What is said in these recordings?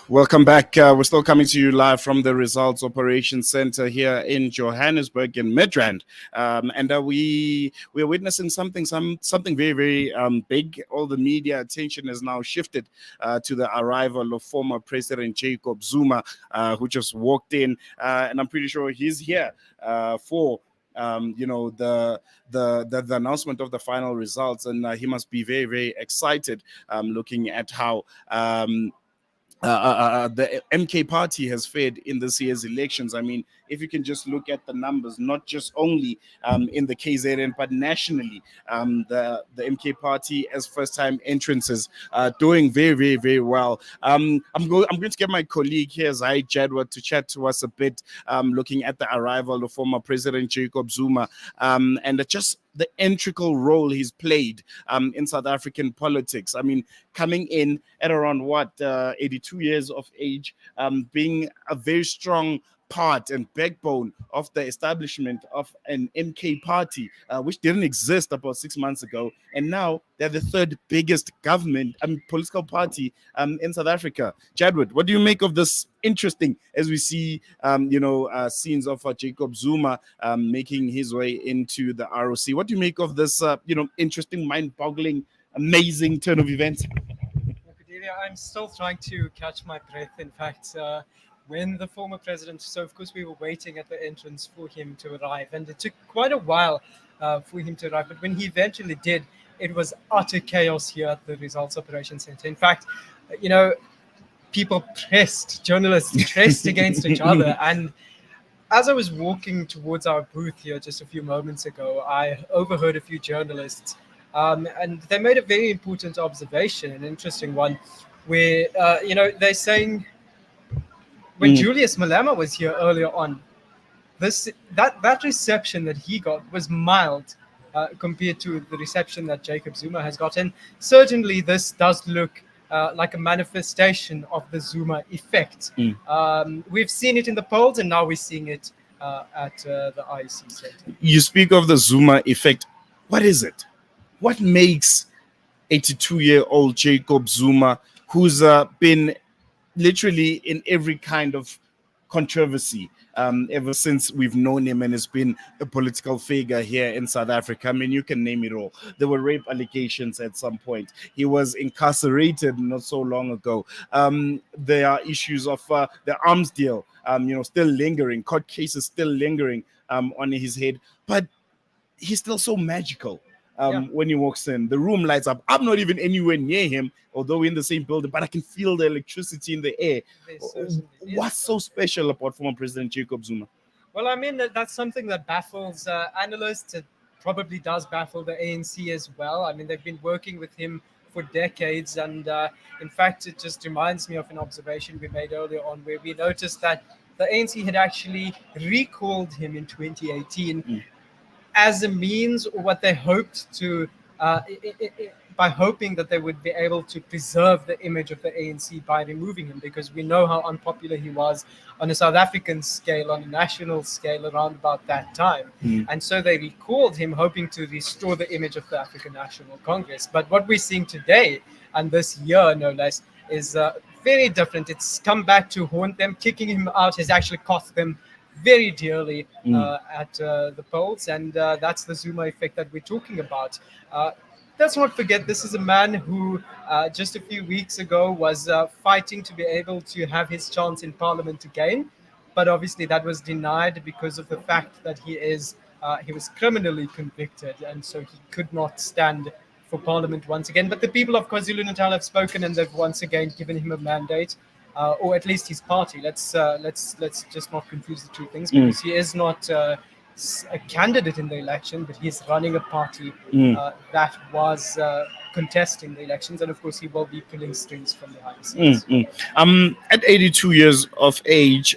Welcome back. We're still coming to you live from the Results Operations Center here in Johannesburg in Midrand, and we're witnessing something very big. All the media attention has now shifted to the arrival of former President Jacob Zuma, who just walked in, and I'm pretty sure he's here for. The announcement of the final results, and he must be very excited, looking at how the MK party has fared in this year's elections. I mean, if you can just look at the numbers, not just only in the KZN, but nationally, the MK party as first-time entrances doing very well. I'm going to get my colleague here, Zai Jadwa, to chat to us a bit, looking at the arrival of former President Jacob Zuma, and just the integral role he's played in South African politics. I mean, coming in at around 82 years of age, being a very strong part and backbone of the establishment of an MK party, which didn't exist about 6 months ago, and now they're the third biggest political party in South Africa. Jadwood, what do you make of this interesting, as we see, scenes of Jacob Zuma making his way into the ROC? What do you make of this, interesting, mind-boggling, amazing turn of events? I'm still trying to catch my breath. In fact, when the former president, so of course we were waiting at the entrance for him to arrive, and it took quite a while for him to arrive. But when he eventually did, it was utter chaos here at the Results Operations Center. In fact, journalists pressed against each other. And as I was walking towards our booth here just a few moments ago, I overheard a few journalists, and they made a very important observation, an interesting one, where, they're saying when Julius Malema was here earlier on, that reception that he got was mild compared to the reception that Jacob Zuma has gotten. Certainly, this does look like a manifestation of the Zuma effect. We've seen it in the polls, and now we're seeing it at the IEC Center. You speak of the Zuma effect. What is it? What makes 82-year-old Jacob Zuma, who's been literally in every kind of controversy ever since we've known him, and has been a political figure here in South Africa? I mean, you can name it all. There were rape allegations at some point. He was incarcerated not so long ago. There are issues of the arms deal, still lingering, court cases still lingering on his head. But he's still so magical. When he walks in, the room lights up. I'm not even anywhere near him, although we're in the same building, but I can feel the electricity in the air. What's so special about former President Jacob Zuma? Well, I mean, that's something that baffles analysts. It probably does baffle the ANC as well. I mean, they've been working with him for decades, and in fact, it just reminds me of an observation we made earlier on, where we noticed that the ANC had actually recalled him in 2018 as a means, or what they hoped to, by hoping that they would be able to preserve the image of the ANC by removing him, because we know how unpopular he was on a South African scale, on a national scale, around about that time. And so they recalled him, hoping to restore the image of the African National Congress. But what we're seeing today, and this year no less, is very different. It's come back to haunt them. Kicking him out has actually cost them very dearly at the polls, and that's the Zuma effect that we're talking about. Let's not forget, this is a man who just a few weeks ago was fighting to be able to have his chance in Parliament again, but obviously that was denied because of the fact that he was criminally convicted, and so he could not stand for Parliament once again. But the people of KwaZulu-Natal have spoken, and they've once again given him a mandate. Or at least his party. Let's just not confuse the two things, because he is not a candidate in the election, but he's running a party that was contesting the elections, and of course he will be pulling strings from behind the scenes. At 82 years of age,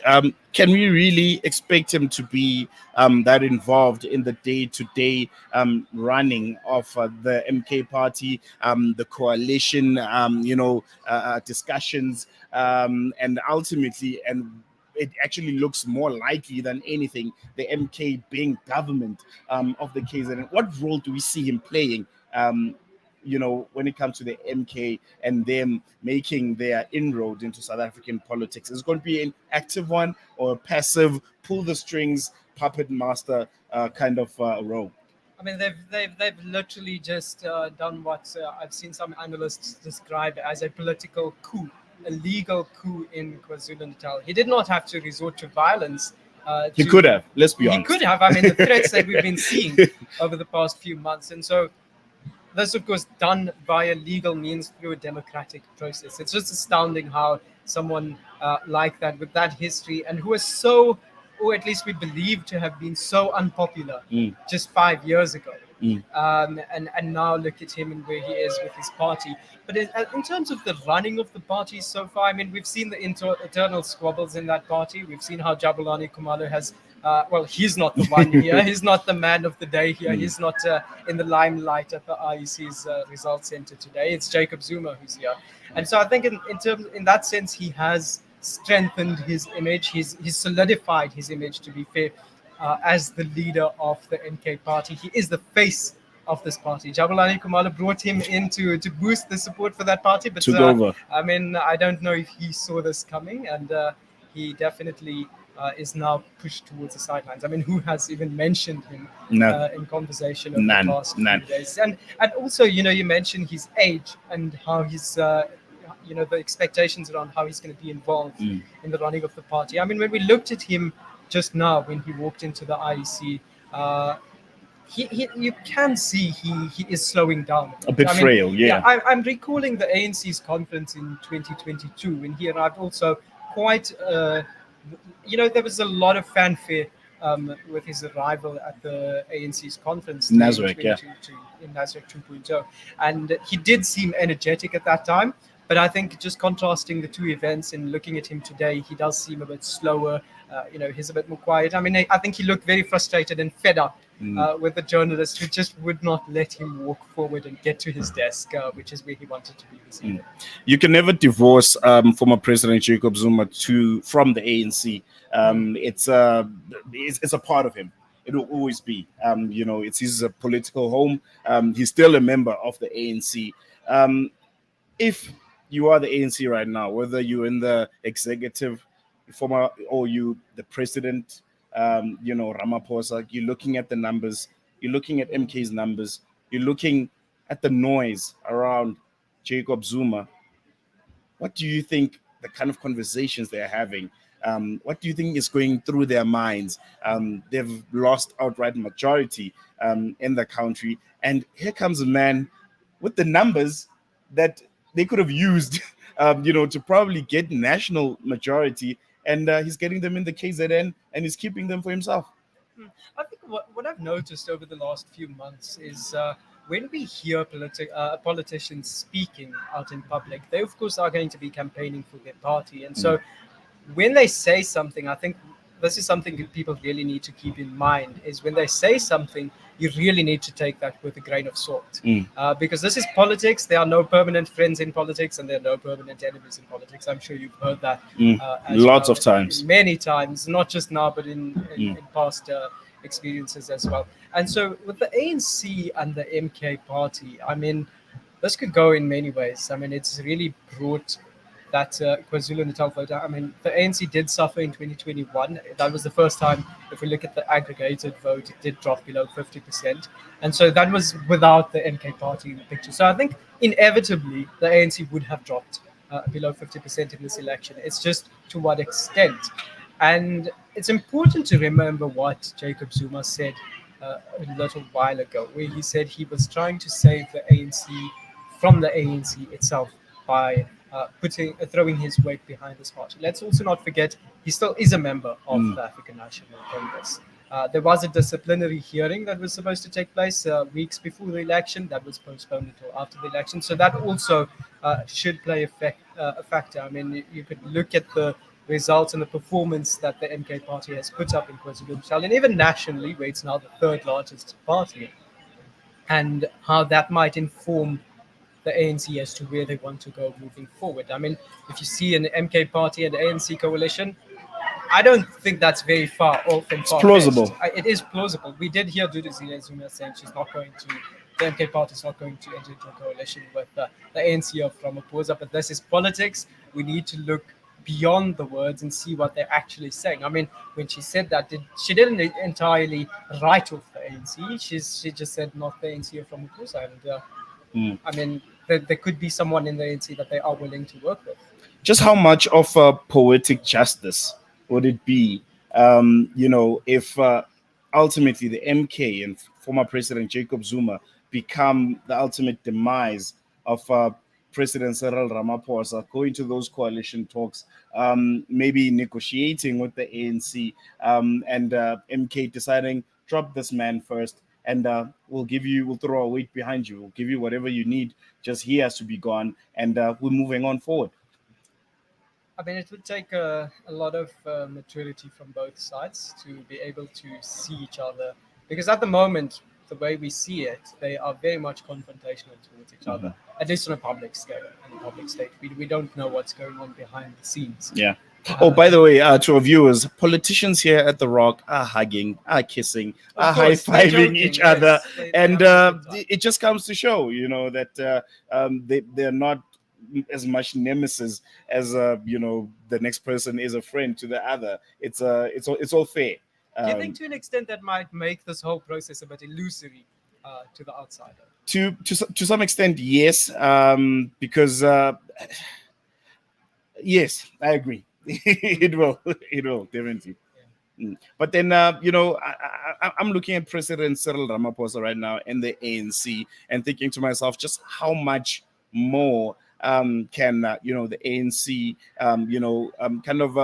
can we really expect him to be that involved in the day-to-day running of the MK party, the coalition, discussions, and ultimately, and it actually looks more likely than anything, the MK being government of the KZN? What role do we see him playing when it comes to the MK and them making their inroad into South African politics? Is it going to be an active one or a passive, pull the strings, puppet master kind of role? I mean, they've literally just done what I've seen some analysts describe as a political coup, a legal coup in KwaZulu-Natal. He did not have to resort to violence. He could have. Let's be He honest. could have. I mean, the threats that we've been seeing over the past few months, and so that's of course done via legal means through a democratic process. It's just astounding how someone like that, with that history, and who is so, or at least we believe to have been so unpopular Mm, just 5 years ago, mm. and now look at him and where he is with his party. But in terms of the running of the party so far, I mean, we've seen the internal squabbles in that party. We've seen how Jabulani Kumalo has. Well, he's not the one here. He's not the man of the day here. Mm. He's not in the limelight at the IEC's results center today. It's Jacob Zuma who's here, and so I think in that sense he has strengthened his image. He's solidified his image, to be fair, as the leader of the MK party. He is the face of this party. Jabulani Kumalo brought him in to boost the support for that party, but Took over. I mean, I don't know if he saw this coming, and he definitely is now pushed towards the sidelines. I mean, who has even mentioned him No. in conversation over None. the past None. few days? And also, you mentioned his age and how he's the expectations around how he's going to be involved Mm. in the running of the party. I mean, when we looked at him just now when he walked into the IEC, you can see he is slowing down A bit I mean, frail, yeah. I'm recalling the ANC's conference in 2022 when he arrived. Also, quite there was a lot of fanfare with his arrival at the ANC's conference Nasrec, in 2022 in Nasrec 2.0, and he did seem energetic at that time. But I think just contrasting the two events and looking at him today, he does seem a bit slower. He's a bit more quiet. I mean, I think he looked very frustrated and fed up with the journalists who just would not let him walk forward and get to his desk, which is where he wanted to be this evening. You can never divorce former President Jacob Zuma from the ANC. It's a part of him. It will always be. It's his political home. He's still a member of the ANC. If you are the ANC right now, whether you're in the executive former or you the president, Ramaphosa, you're looking at the numbers, you're looking at MK's numbers, you're looking at the noise around Jacob Zuma. What do you think the kind of conversations they're having? What do you think is going through their minds? They've lost outright majority in the country, and here comes a man with the numbers that they could have used, to probably get national majority, and he's getting them in the KZN and he's keeping them for himself. I think what I've noticed over the last few months is when we hear politicians speaking out in public, they of course are going to be campaigning for their party, and so when they say something, I think this is something that people really need to keep in mind, is when they say something, you really need to take that with a grain of salt. Because this is politics. There are no permanent friends in politics, and there are no permanent enemies in politics. I'm sure you've heard that Lots of times. many times, not just now, but in past experiences as well. And so with the ANC and the MK party, I mean, this could go in many ways. I mean, it's really brought that KwaZulu-Natal vote. I mean, the ANC did suffer in 2021. That was the first time, if we look at the aggregated vote, it did drop below 50%. And so that was without the MK party in the picture. So I think inevitably the ANC would have dropped below 50% in this election. It's just to what extent. And it's important to remember what Jacob Zuma said a little while ago, where he said he was trying to save the ANC from the ANC itself by throwing his weight behind this party. Let's also not forget he still is a member of the African National Congress. There was a disciplinary hearing that was supposed to take place weeks before the election. That was postponed until after the election. So that also should play a factor. I mean, you could look at the results and the performance that the MK party has put up in KwaZulu-Natal, and even nationally, where it's now the third largest party, and how that might inform the ANC as to where they want to go moving forward. I mean, if you see an MK party and ANC coalition, I don't think that's very far off and far-fetched. Plausible. It is plausible. We did hear Duduzile Zuma saying she's not going to the MK party is not going to enter into a coalition with the ANC of Ramaphosa, but this is politics. We need to look beyond the words and see what they're actually saying. I mean, when she said that, she didn't entirely write off the ANC. She just said not the ANC of Ramaphosa, and I mean, there could be someone in the ANC that they are willing to work with. Just how much of a poetic justice would it be, if ultimately the MK and former President Jacob Zuma become the ultimate demise of President Cyril Ramaphosa, going to those coalition talks, maybe negotiating with the ANC, and MK deciding, drop this man first, and we'll throw our weight behind you, we'll give you whatever you need, just he has to be gone, and we're moving on forward. I mean, it would take a lot of maturity from both sides to be able to see each other. Because at the moment, the way we see it, they are very much confrontational towards each other, at least on a public scale. In a public state, we don't know what's going on behind the scenes. Yeah. Oh, by the way, to our viewers, politicians here at the ROC are hugging, are kissing, are high-fiving each other. And it just comes to show, that they're not as much nemesis as the next person is a friend to the other. It's all fair. Do you think to an extent that might make this whole process a bit illusory to the outsider? To some extent, yes, because yes, I agree. it will definitely. Yeah. But then, I'm looking at President Cyril Ramaphosa right now and the ANC and thinking to myself, just how much more can the ANC kind of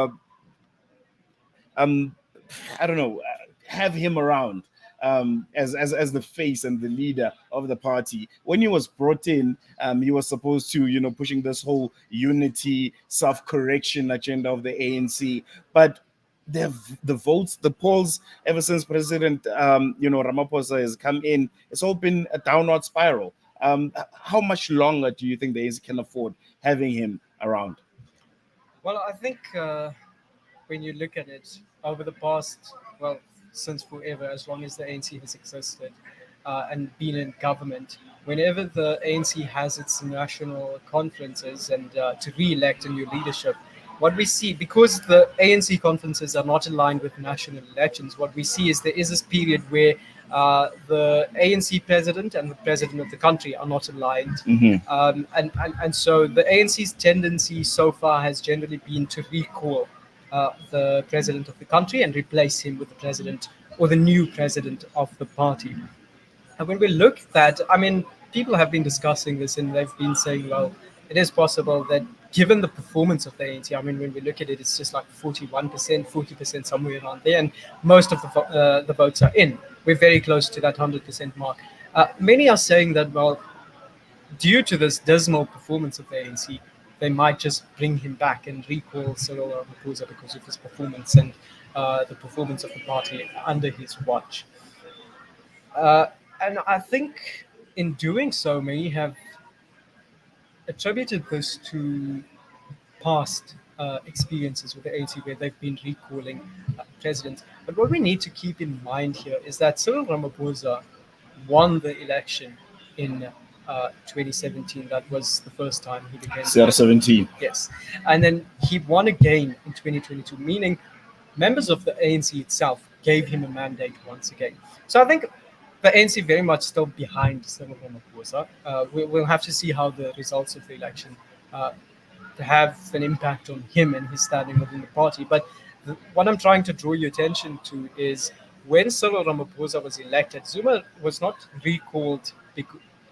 I don't know, have him around as the face and the leader of the party. When he was brought in, he was supposed to pushing this whole unity, self-correction agenda of the ANC, but the votes, the polls, ever since President Ramaphosa has come in, it's all been a downward spiral. How much longer do you think the ANC can afford having him around? Well, I think when you look at it over the past, since forever, as long as the ANC has existed and been in government, whenever the ANC has its national conferences and to re-elect a new leadership, what we see, because the ANC conferences are not aligned with national elections, what we see is there is this period where the ANC president and the president of the country are not aligned. And so the ANC's tendency so far has generally been to recall the president of the country and replace him with the president or the new president of the party. And when we look at that, I mean, people have been discussing this and they've been saying, well, it is possible that given the performance of the ANC, I mean, when we look at it, it's just like 41%, 40%, somewhere around there, and most of the votes are in. We're very close to that 100% mark. Many are saying that, well, due to this dismal performance of the ANC, they might just bring him back and recall Cyril Ramaphosa because of his performance and the performance of the party under his watch. And I think in doing so, many have attributed this to past experiences with the ANC where they've been recalling presidents. But what we need to keep in mind here is that Cyril Ramaphosa won the election in 2017. That was the first time he became CR17. Yes. And then he won again in 2022, meaning members of the ANC itself gave him a mandate once again. So I think the ANC very much still behind Cyril Ramaphosa. We'll have to see how the results of the election have an impact on him and his standing within the party. But what I'm trying to draw your attention to is when Cyril Ramaphosa was elected, Zuma was not recalled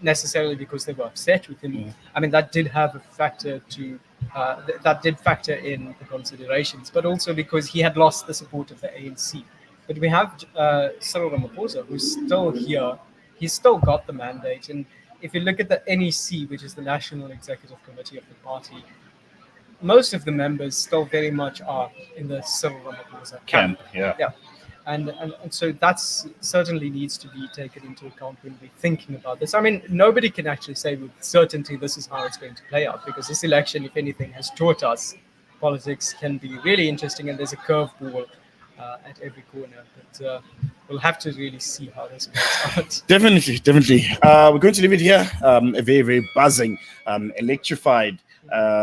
necessarily because they were upset with him. I mean, that did have a factor to that did factor in the considerations, but also because he had lost the support of the ANC. But we have Cyril Ramaphosa, who's still here. He's still got the mandate. And if you look at the NEC, which is the National Executive Committee of the party, most of the members still very much are in the Cyril Ramaphosa camp. Yeah. And so that's certainly needs to be taken into account when we're thinking about this. I mean, nobody can actually say with certainty this is how it's going to play out, because this election, if anything, has taught us politics can be really interesting and there's a curveball at every corner. But we'll have to really see how this plays out. Definitely, definitely. We're going to leave it here. A very, very buzzing, electrified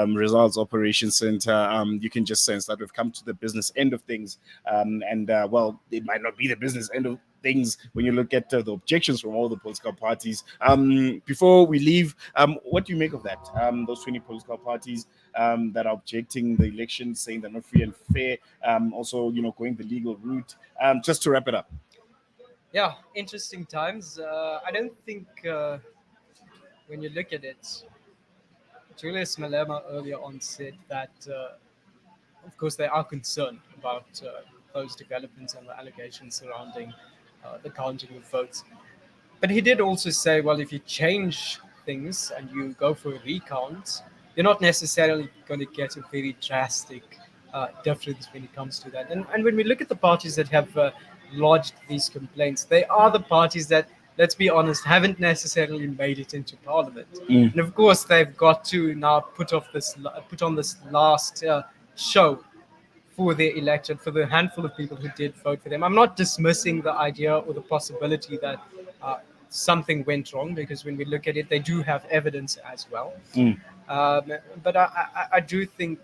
results operation center. You can just sense that we've come to the business end of things. And well, it might not be the business end of things when you look at the objections from all the political parties. Before we leave, what do you make of that? Those 20 political parties that are objecting the elections, saying they're not free and fair. Also, going the legal route. Just to wrap it up. Yeah, interesting times. I don't think when you look at it, Julius Malema earlier on said that, of course, they are concerned about those developments and the allegations surrounding the counting of votes. But he did also say, well, if you change things and you go for a recount, you're not necessarily going to get a very drastic difference when it comes to that. And when we look at the parties that have lodged these complaints, they are the parties that, let's be honest, haven't necessarily made it into parliament. And of course, they've got to now put on this last show for their electorate, for the handful of people who did vote for them. I'm not dismissing the idea or the possibility that something went wrong, because when we look at it, they do have evidence as well. But I do think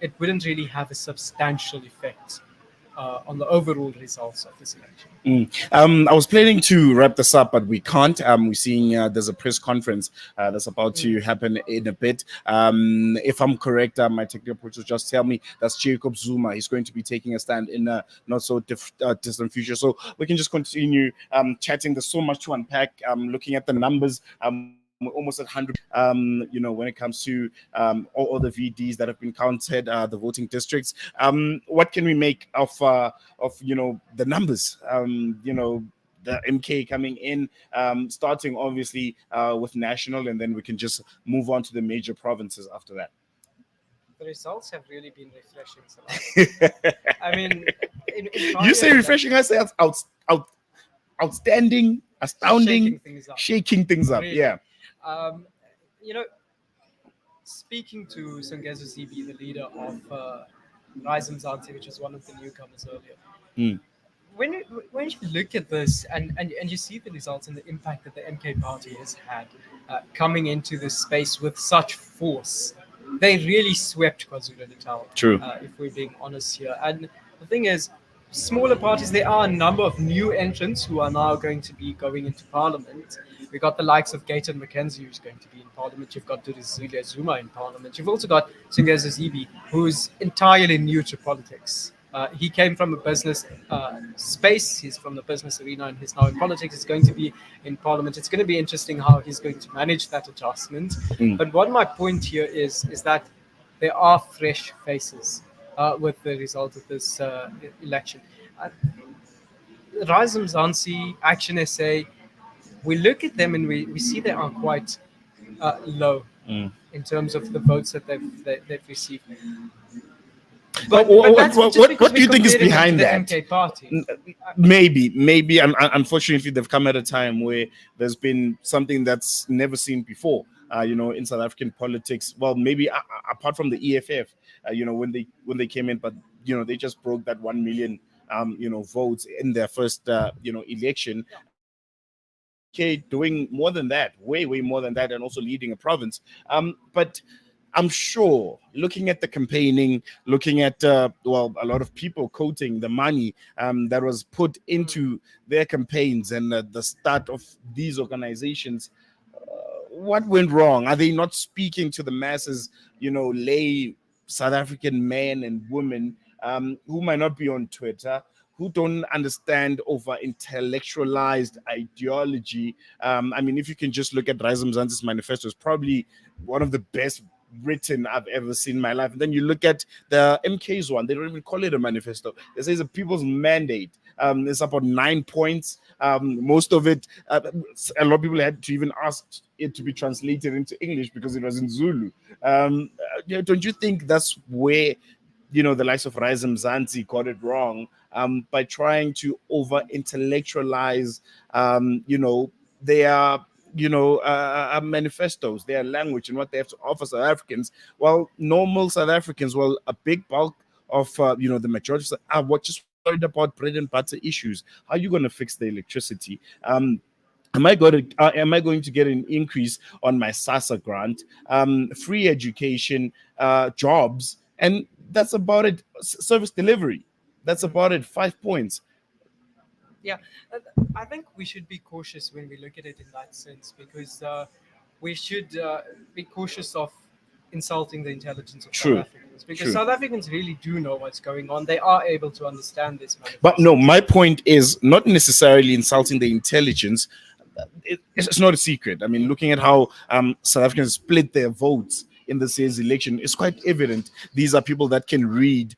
it wouldn't really have a substantial effect on the overall results of this election. I was planning to wrap this up, but we can't. We're seeing there's a press conference that's about to happen in a bit. If I'm correct, my technical producers just tell me that's Jacob Zuma. He's going to be taking a stand in a not so distant future. So we can just continue chatting. There's so much to unpack. Looking at the numbers. We're almost at 100, when it comes to all the VDs that have been counted, the voting districts. What can we make of the numbers? The MK coming in, starting obviously with national, and then we can just move on to the major provinces after that. The results have really been refreshing. So I mean, you say refreshing, I say outstanding, astounding, shaking things up. Really. Yeah. Speaking to Songezo Zibi, the leader of Rise Mzansi, which is one of the newcomers earlier, when you look at this and you see the results and the impact that the MK party has had coming into this space with such force, they really swept KwaZulu-Natal. True. If we're being honest here. And the thing is, smaller parties, there are a number of new entrants who are now going to be going into parliament. We've got the likes of Gayton McKenzie, who's going to be in parliament. You've got Durizile Zuma in parliament. You've also got Songezo Zibi, who's entirely new to politics. He came from a business space. He's from the business arena and he's now in politics. He's going to be in parliament. It's going to be interesting how he's going to manage that adjustment. But what my point here is that there are fresh faces with the result of this election. Rise Mzansi, Action SA, we look at them and we see they are quite low in terms of the votes that they've received. But what do you think is behind that? MK party? Maybe, and unfortunately, they've come at a time where there's been something that's never seen before. In South African politics. Well, maybe apart from the EFF, when they came in, but they just broke that 1 million, votes in their first, election. Okay, doing more than that, way more than that, and also leading a province. But I'm sure, looking at the campaigning, looking at a lot of people quoting the money that was put into their campaigns and the start of these organizations. What went wrong? Are they not speaking to the masses, lay South African men and women who might not be on Twitter, who don't understand over intellectualized ideology? If you can just look at Rise Mzansi's manifesto, it's probably one of the best written I've ever seen in my life. And then you look at the MK's one, they don't even call it a manifesto. They say it's a people's mandate. It's about 9 points. Most of it, a lot of people had to even ask it to be translated into English because it was in Zulu. Don't you think that's where, the likes of Rise Mzansi got it wrong by trying to over intellectualize, their manifestos, their language, and what they have to offer South Africans? Well, normal South Africans, a big bulk of the majority are just worried about bread and butter issues. How are you going to fix the electricity? Am I going to get an increase on my SASA grant, free education, jobs, and that's about it. Service delivery, that's about it. 5 points. Yeah, uh, I think we should be cautious when we look at it in that sense because we should be cautious of insulting the intelligence of South True, Africans because true. South Africans really do know what's going on. They are able to understand this But no, manifestation. my point is not necessarily insulting the intelligence. It's not a secret. I mean, looking at how South Africans split their votes in this year's election, it's quite evident these are people that can read,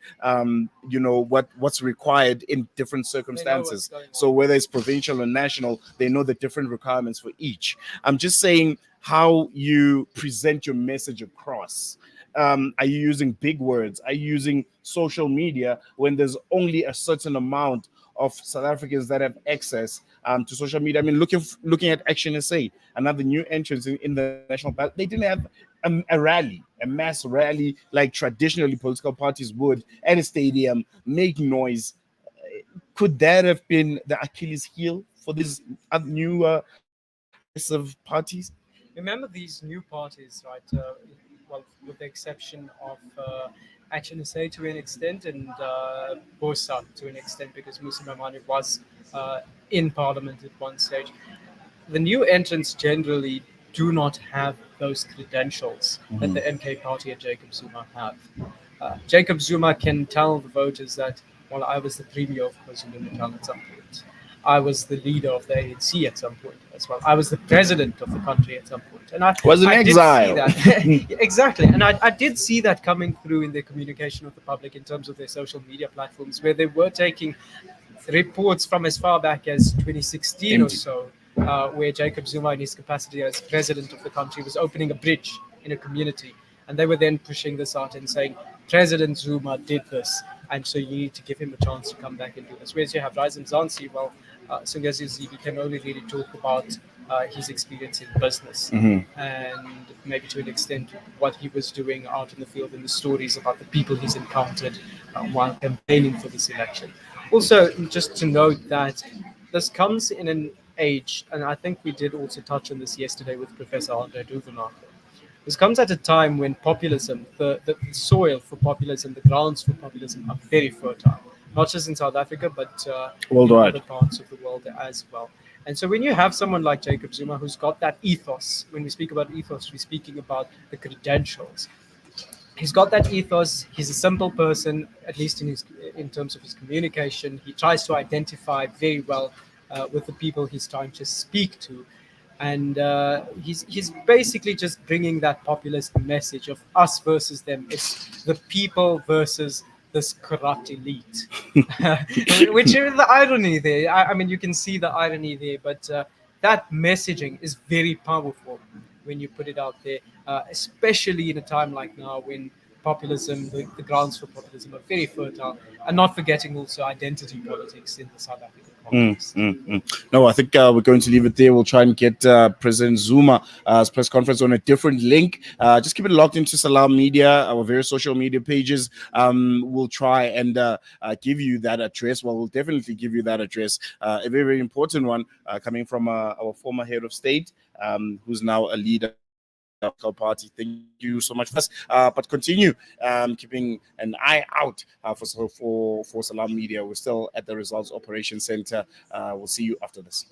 what's required in different They know what's circumstances. going on. So whether it's provincial or national, they know the different requirements for each. I'm just saying how you present your message across. Are you using big words? Are you using social media when there's only a certain amount of South Africans that have access to social media? I mean, looking at Action SA, another new entrance in the national ballot, they didn't have a rally, a mass rally like traditionally political parties would at a stadium, make noise. Could that have been the Achilles heel for these new progressive parties? Remember these new parties, right? Well, with the exception of Action SA to an extent and Bosa to an extent, because Musa Mamani was in parliament at one stage. The new entrants generally do not have those credentials that Mhm. the MK party and Jacob Zuma have. Jacob Zuma can tell the voters that, well, I was the premier of KwaZulu-Natal at some point. I was the leader of the ANC at some point as well. I was the president of the country at some point. And Was in I did see exile. that. Exactly. And I did see that coming through in their communication with the public in terms of their social media platforms, where they were taking reports from as far back as 2016 or Empty. so, where Jacob Zuma, in his capacity as president of the country, was opening a bridge in a community. And they were then pushing this out and saying, President Zuma did this, and so you need to give him a chance to come back and do this. Whereas you have Ryzen Zansi, well, Sungazi Zibi can only really talk about his experience in business Mhm. and maybe to an extent what he was doing out in the field and the stories about the people he's encountered while campaigning for this election. Also, just to note that this comes in an age, and I think we did also touch on this yesterday with Professor Andre Duvenage. This comes at a time when populism, the soil for populism, the grounds for populism are very fertile, not just in South Africa, but in other Worldwide. parts of the world as well. And so when you have someone like Jacob Zuma who's got that ethos, when we speak about ethos, we're speaking about the credentials. He's got that ethos. He's a simple person, at least in terms of his communication. He tries to identify very well with the people he's trying to speak to, and he's basically just bringing that populist message of us versus them. It's the people versus this corrupt elite, which is the irony there. I mean, you can see the irony there, but that messaging is very powerful when you put it out there, especially in a time like now when populism, the grounds for populism are very fertile, and not forgetting also identity politics in the South African Mm, context. mm, mm. No, I think we're going to leave it there. We'll try and get President Zuma's press conference on a different link. Just keep it locked into Salam Media, our various social media pages. We'll try and give you that address. Well, we'll definitely give you that address. A very, very important one coming from our former head of state, who's now a leader of party. Thank you so much for us. But continue keeping an eye out for Salam Media. We're still at the Results Operations Center. We'll see you after this.